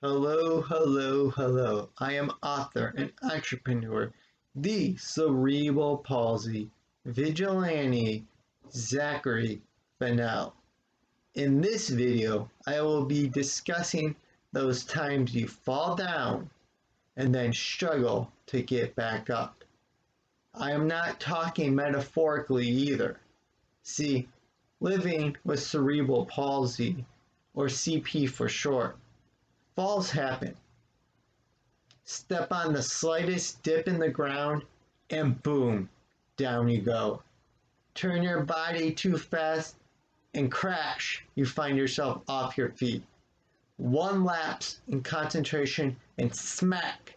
Hello, hello, hello. I am author and entrepreneur, the Cerebral Palsy Vigilante, Zachary Fennell. In this video, I will be discussing those times you fall down and then struggle to get back up. I am not talking metaphorically either. See, living with cerebral palsy, or CP for short, falls happen. Step on the slightest dip in the ground and boom, down you go. Turn your body too fast and crash, you find yourself off your feet. One lapse in concentration and smack,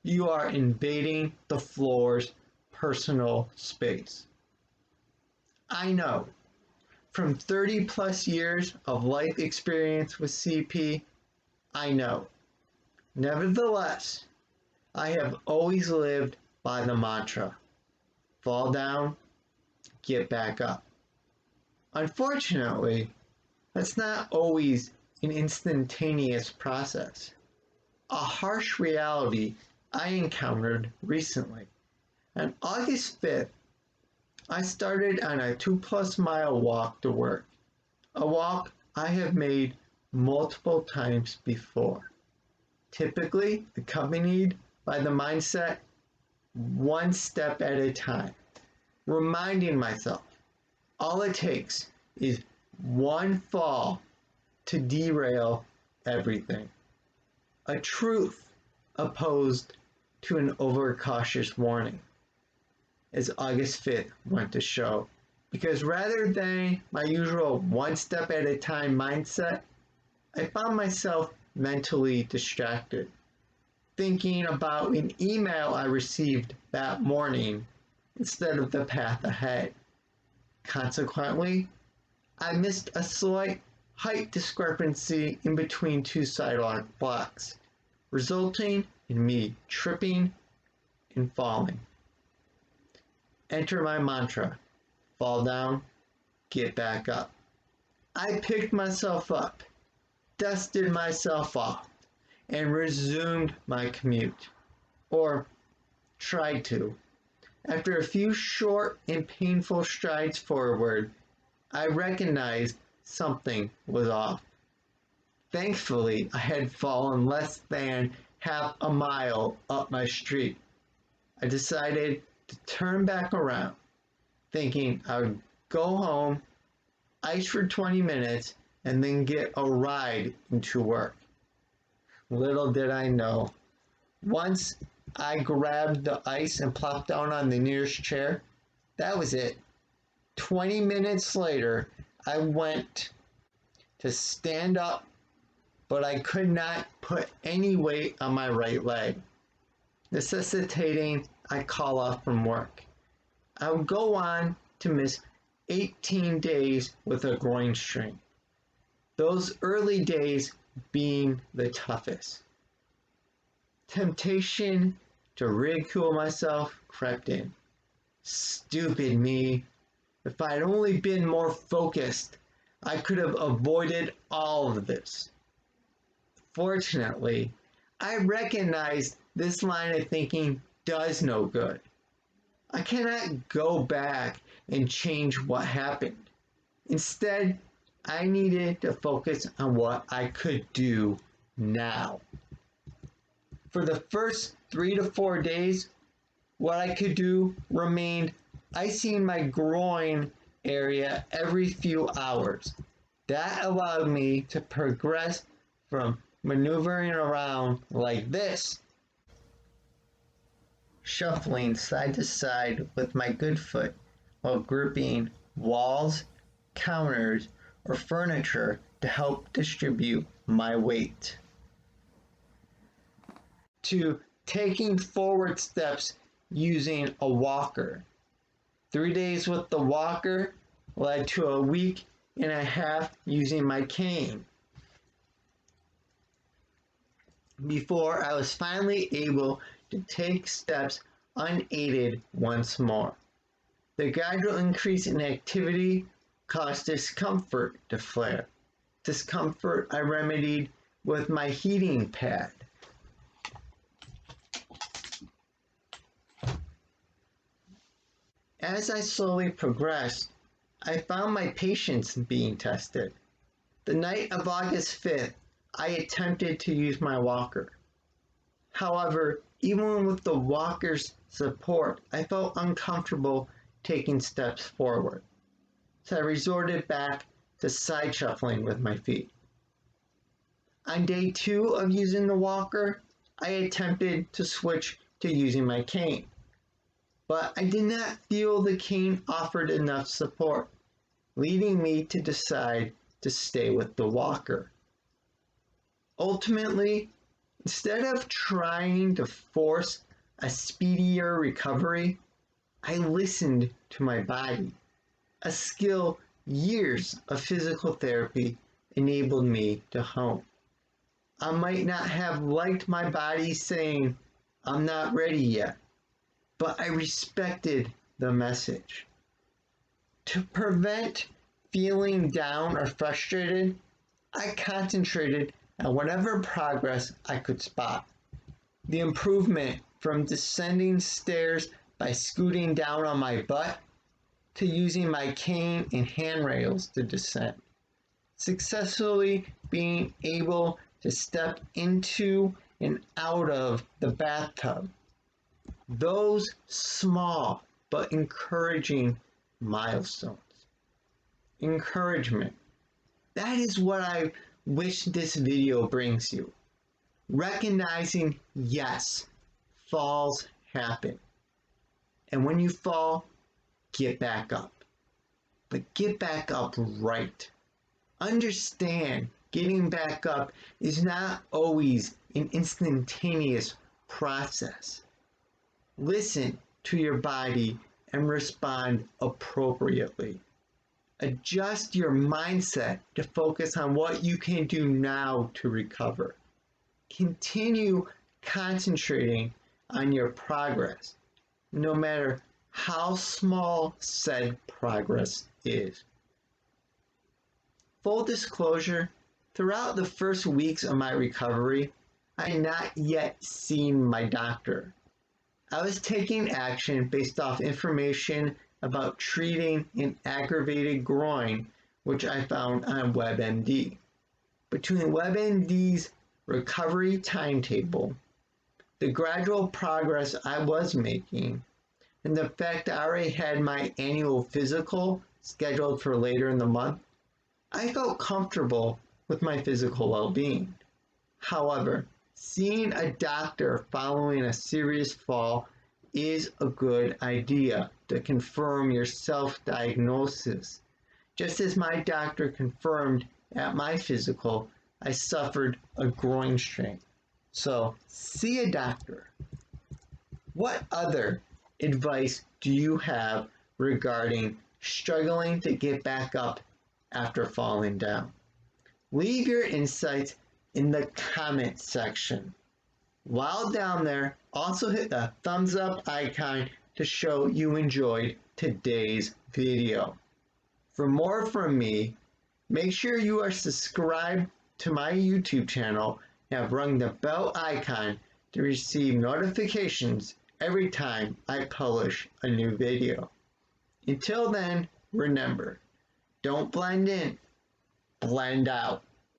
you are invading the floor's personal space. I know, from 30 plus years of life experience with CP, I know. Nevertheless, I have always lived by the mantra, fall down, get back up. Unfortunately, that's not always an instantaneous process. A harsh reality I encountered recently. On August 5th, I started on a 2+ mile walk to work, a walk I have made multiple times before, typically accompanied by the mindset, one step at a time, reminding myself all it takes is one fall to derail everything. A truth opposed to an overcautious warning, as August 5th went to show. Because rather than my usual one step at a time mindset, I found myself mentally distracted, thinking about an email I received that morning instead of the path ahead. Consequently, I missed a slight height discrepancy in between two sidewalk blocks, resulting in me tripping and falling. Enter my mantra, fall down, get back up. I picked myself up, dusted myself off, and resumed my commute, or tried to. After a few short and painful strides forward, I recognized something was off. Thankfully, I had fallen less than half a mile up my street. I decided to turn back around, thinking I would go home, ice for 20 minutes, and then get a ride into work. Little did I know, once I grabbed the ice and plopped down on the nearest chair, that was it. 20 minutes later, I went to stand up, but I could not put any weight on my right leg, necessitating I call off from work. I would go on to miss 18 days with a groin strain, those early days being the toughest. Temptation to ridicule myself crept in. Stupid me. If I'd only been more focused, I could have avoided all of this. Fortunately, I recognize this line of thinking does no good. I cannot go back and change what happened. Instead, I needed to focus on what I could do now. For the first 3 to 4 days, what I could do remained icing my groin area every few hours. That allowed me to progress from maneuvering around like this, shuffling side to side with my good foot while gripping walls, counters, or furniture to help distribute my weight, to taking forward steps using a walker. 3 days with the walker led to a week and a half using my cane, before I was finally able to take steps unaided once more. The gradual increase in activity caused discomfort to flare. Discomfort I remedied with my heating pad. As I slowly progressed, I found my patience being tested. The night of August 5th, I attempted to use my walker. However, even with the walker's support, I felt uncomfortable taking steps forward. So I resorted back to side shuffling with my feet. On day 2 of using the walker, I attempted to switch to using my cane, but I did not feel the cane offered enough support, leading me to decide to stay with the walker. Ultimately, instead of trying to force a speedier recovery, I listened to my body, a skill years of physical therapy enabled me to hone. I might not have liked my body saying, "I'm not ready yet," but I respected the message. To prevent feeling down or frustrated, I concentrated on whatever progress I could spot. The improvement from descending stairs by scooting down on my butt to using my cane and handrails to descend. Successfully being able to step into and out of the bathtub. Those small but encouraging milestones. Encouragement. That is what I wish this video brings you. Recognizing, yes, falls happen. And when you fall, get back up. But get back up right. Understand, getting back up is not always an instantaneous process. Listen to your body and respond appropriately. Adjust your mindset to focus on what you can do now to recover. Continue concentrating on your progress, no matter how small said progress is. Full disclosure, throughout the first weeks of my recovery, I had not yet seen my doctor. I was taking action based off information about treating an aggravated groin, which I found on WebMD. Between WebMD's recovery timetable, the gradual progress I was making, and the fact I already had my annual physical scheduled for later in the month, I felt comfortable with my physical well-being. However, seeing a doctor following a serious fall is a good idea to confirm your self-diagnosis. Just as my doctor confirmed at my physical, I suffered a groin strain. So, see a doctor. What other advice do you have regarding struggling to get back up after falling down? Leave your insights in the comment section. While down there, also hit the thumbs up icon to show you enjoyed today's video. For more from me, make sure you are subscribed to my YouTube channel and have rung the bell icon to receive notifications every time I publish a new video. Until then, remember, don't blend in, blend out.